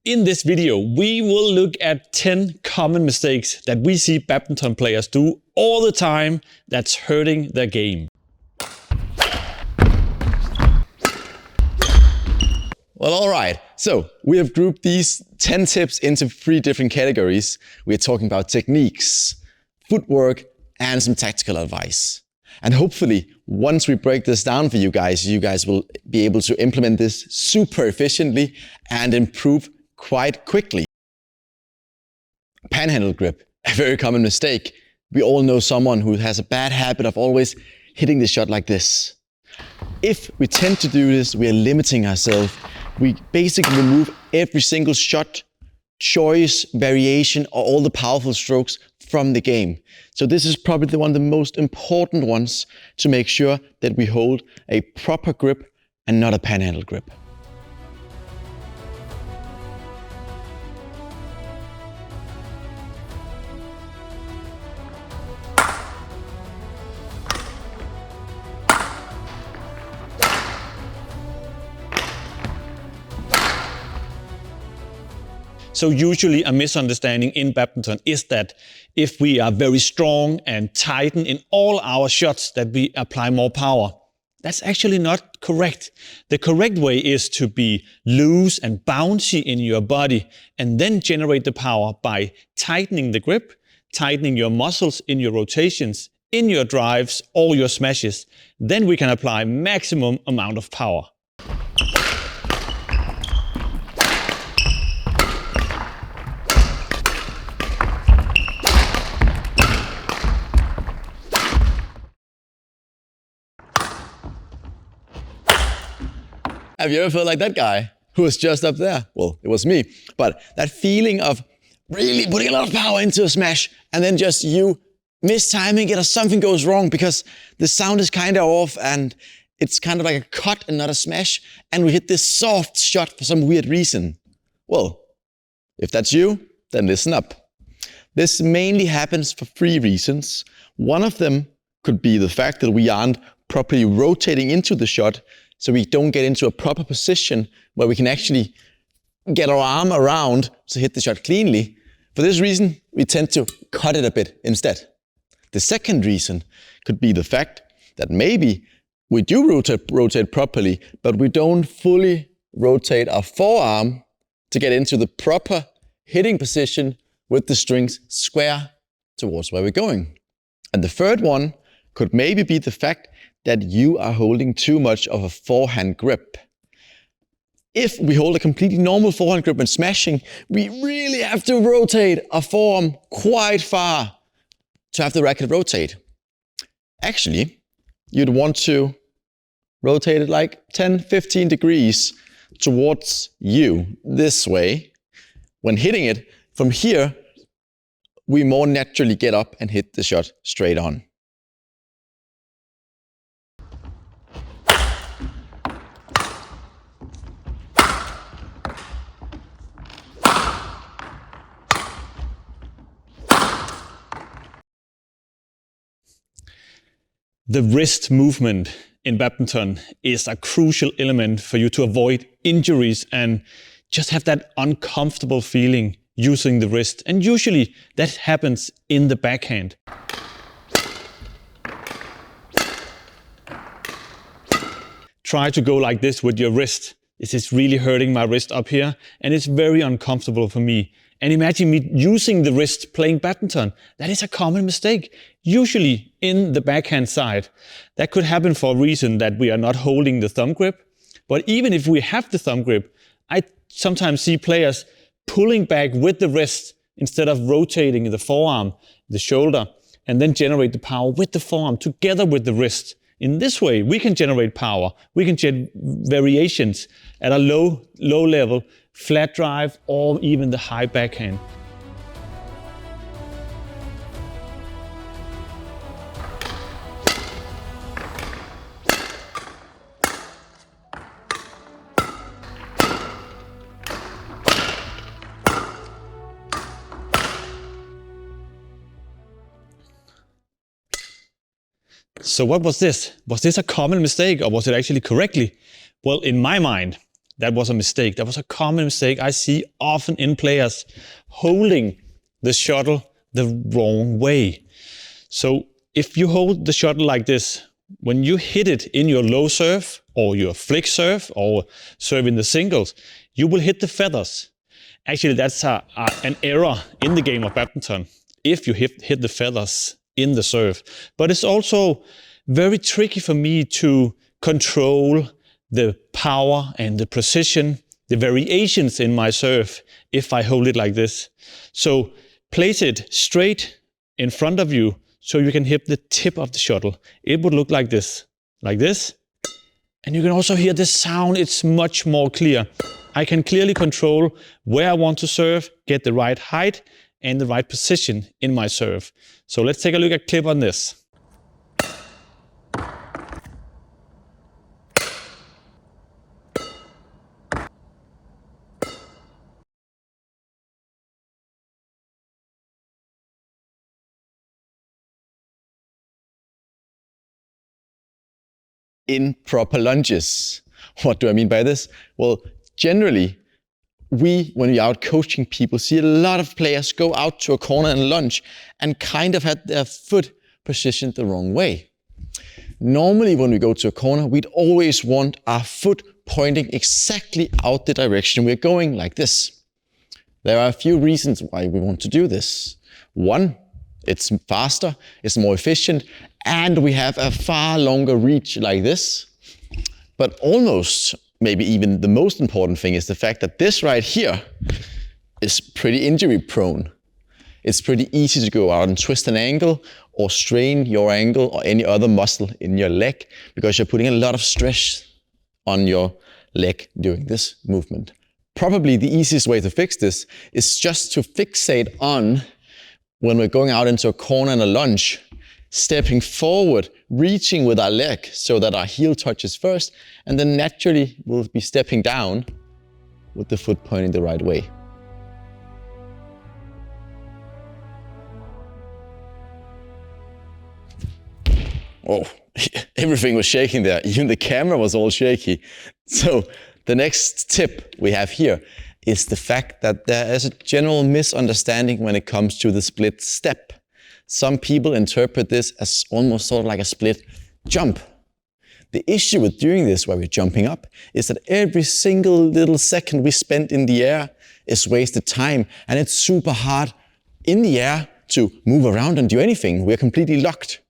In this video, we will look at 10 common mistakes that we see badminton players do all the time that's hurting their game. Well, all right. So we have grouped these 10 tips into 3 different categories. We're talking about techniques, footwork, and some tactical advice. And hopefully, once we break this down for you guys will be able to implement this super efficiently and improve quite quickly. Panhandle grip, a very common mistake. We all know someone who has a bad habit of always hitting the shot like this. If we tend to do this, we are limiting ourselves. We basically remove every single shot, choice, variation, or all the powerful strokes from the game. So this is probably one of the most important ones to make sure that we hold a proper grip and not a panhandle grip. So usually a misunderstanding in badminton is that if we are very strong and tighten in all our shots that we apply more power. That's actually not correct. The correct way is to be loose and bouncy in your body and then generate the power by tightening the grip, tightening your muscles in your rotations, in your drives or your smashes. Then we can apply maximum amount of power. Have you ever felt like that guy who was just up there? Well, it was me. But that feeling of really putting a lot of power into a smash and then just you mistiming it or something goes wrong because the sound is kind of off and it's kind of like a cut and not a smash and we hit this soft shot for some weird reason. Well, if that's you, then listen up. This mainly happens for 3 reasons. One of them could be the fact that we aren't properly rotating into the shot, so we don't get into a proper position where we can actually get our arm around to hit the shot cleanly. For this reason, we tend to cut it a bit instead. The second reason could be the fact that maybe we do rotate properly, but we don't fully rotate our forearm to get into the proper hitting position with the strings square towards where we're going. And the third one could maybe be the fact that you are holding too much of a forehand grip. If we hold a completely normal forehand grip when smashing, we really have to rotate our forearm quite far to have the racket rotate. Actually, you'd want to rotate it like 10-15 degrees towards you this way. When hitting it from here, we more naturally get up and hit the shot straight on. The wrist movement in badminton is a crucial element for you to avoid injuries and just have that uncomfortable feeling using the wrist. And usually that happens in the backhand. Try to go like this with your wrist. This is really hurting my wrist up here and it's very uncomfortable for me. And imagine me using the wrist playing badminton. That is a common mistake, usually in the backhand side. That could happen for a reason that we are not holding the thumb grip. But even if we have the thumb grip, I sometimes see players pulling back with the wrist instead of rotating the forearm, the shoulder, and then generate the power with the forearm together with the wrist. In this way, we can generate power. We can generate variations at a low level, flat drive, or even the high backhand. So what was this? Was this a common mistake or was it actually correctly? Well, in my mind, that was a mistake. That was a common mistake I see often in players holding the shuttle the wrong way. So if you hold the shuttle like this, when you hit it in your low serve or your flick serve or serve in the singles, you will hit the feathers. Actually, that's an error in the game of badminton if you hit the feathers in the serve. But it's also very tricky for me to control the power and the precision, the variations in my serve if I hold it like this. So place it straight in front of you so you can hit the tip of the shuttle. It would look like this. And you can also hear the sound, it's much more clear. I can clearly control where I want to serve, get the right height and the right position in my serve. So let's take a look at a clip on this. Improper lunges. What do I mean by this? Well, generally, when we're out coaching people, see a lot of players go out to a corner and lunge and kind of had their foot positioned the wrong way. Normally, when we go to a corner, we'd always want our foot pointing exactly out the direction we're going, like this. There are a few reasons why we want to do this. One, it's faster, it's more efficient, and we have a far longer reach like this. But almost, maybe even the most important thing is the fact that this right here is pretty injury prone. It's pretty easy to go out and twist an ankle or strain your ankle or any other muscle in your leg because you're putting a lot of stress on your leg during this movement. Probably the easiest way to fix this is just to fixate on when we're going out into a corner and a lunge, stepping forward, reaching with our leg so that our heel touches first, and then naturally we'll be stepping down with the foot pointing the right way. Oh, everything was shaking there. Even the camera was all shaky. So the next tip we have here is the fact that there is a general misunderstanding when it comes to the split step. Some people interpret this as almost sort of like a split jump. The issue with doing this while we're jumping up is that every single little second we spend in the air is wasted time, and it's super hard in the air to move around and do anything. We're completely locked.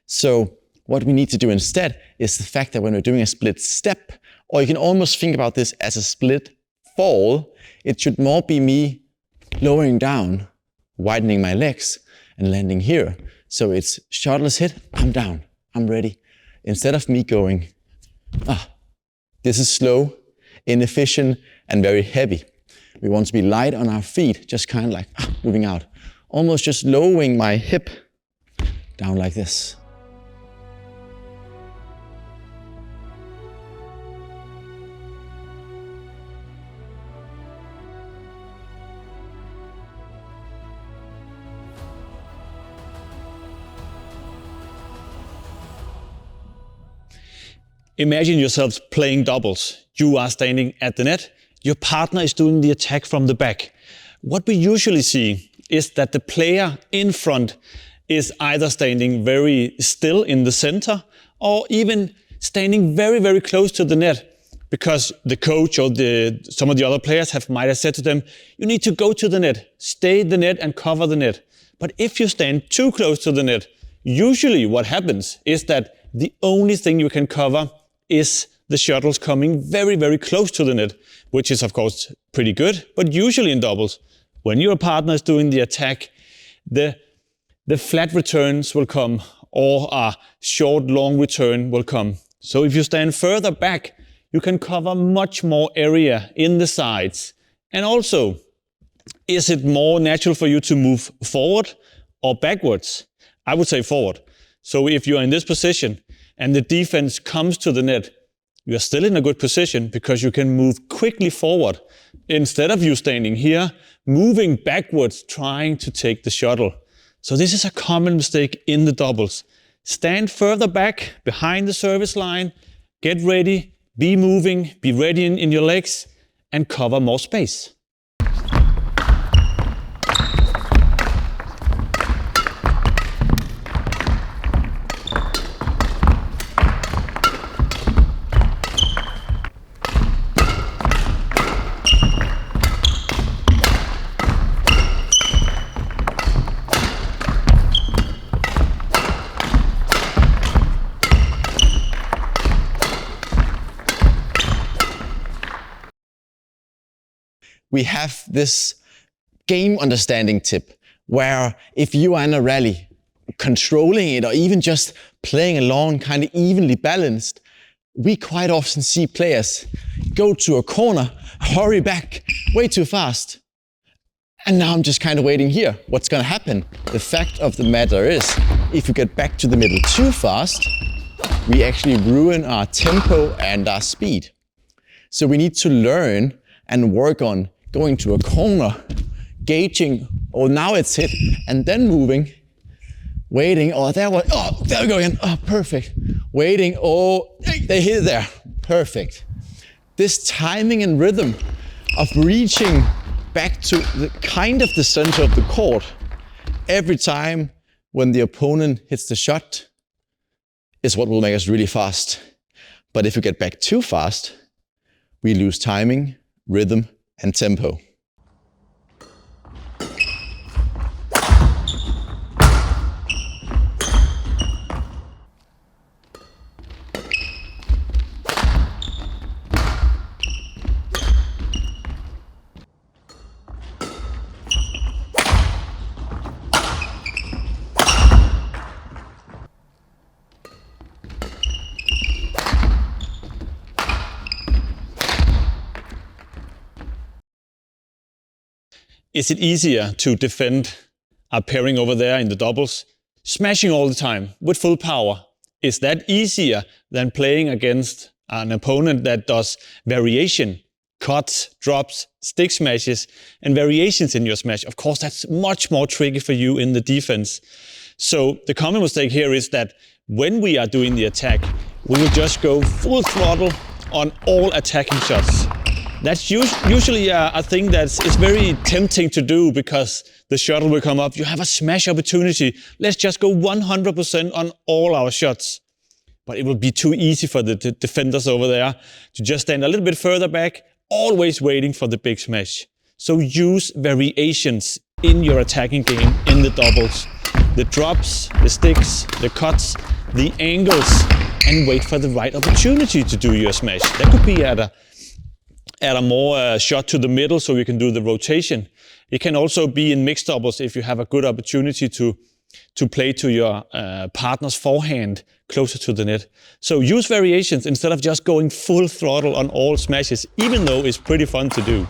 So what we need to do instead is the fact that when we're doing a split step, or you can almost think about this as a split fall, it should more be me lowering down, widening my legs, and landing here. So it's shuttle is hit, I'm down, I'm ready. Instead of me going, this is slow, inefficient, and very heavy. We want to be light on our feet, just kind of like moving out. Almost just lowering my hip down like this. Imagine yourselves playing doubles. You are standing at the net. Your partner is doing the attack from the back. What we usually see is that the player in front is either standing very still in the center or even standing very, very close to the net because the coach or some of the other players might have said to them, you need to go to the net, stay the net and cover the net. But if you stand too close to the net, usually what happens is that the only thing you can cover is the shuttles coming very, very close to the net, which is of course pretty good, but usually in doubles, when your partner is doing the attack, the flat returns will come or a short, long return will come. So if you stand further back, you can cover much more area in the sides. And also, is it more natural for you to move forward or backwards? I would say forward. So if you're in this position and the defense comes to the net, you are still in a good position because you can move quickly forward instead of you standing here, moving backwards, trying to take the shuttle. So this is a common mistake in the doubles. Stand further back behind the service line, get ready, Be moving, be ready in your legs, and cover more space. We have this game understanding tip where if you are in a rally, controlling it or even just playing along kind of evenly balanced, we quite often see players go to a corner, hurry back way too fast. And now I'm just kind of waiting here. What's going to happen? The fact of the matter is, if you get back to the middle too fast, we actually ruin our tempo and our speed. So we need to learn and work on going to a corner, gauging, oh, now it's hit, and then moving, waiting, oh, there we go again, oh, perfect. Waiting, oh, they hit it there, perfect. This timing and rhythm of reaching back to the center of the court every time when the opponent hits the shot is what will make us really fast. But if we get back too fast, we lose timing, rhythm, and tempo. Is it easier to defend a pairing over there in the doubles, smashing all the time with full power? Is that easier than playing against an opponent that does variation, cuts, drops, stick smashes, and variations in your smash? Of course, that's much more tricky for you in the defense. So the common mistake here is that when we are doing the attack, we will just go full throttle on all attacking shots. That's usually a thing that is very tempting to do because the shuttle will come up. You have a smash opportunity. Let's just go 100% on all our shots. But it will be too easy for the defenders over there to just stand a little bit further back, always waiting for the big smash. So use variations in your attacking game in the doubles. The drops, the sticks, the cuts, the angles, and wait for the right opportunity to do your smash. That could be at a more shot to the middle so you can do the rotation. It can also be in mixed doubles if you have a good opportunity to play to your partner's forehand closer to the net. So use variations instead of just going full throttle on all smashes, even though it's pretty fun to do.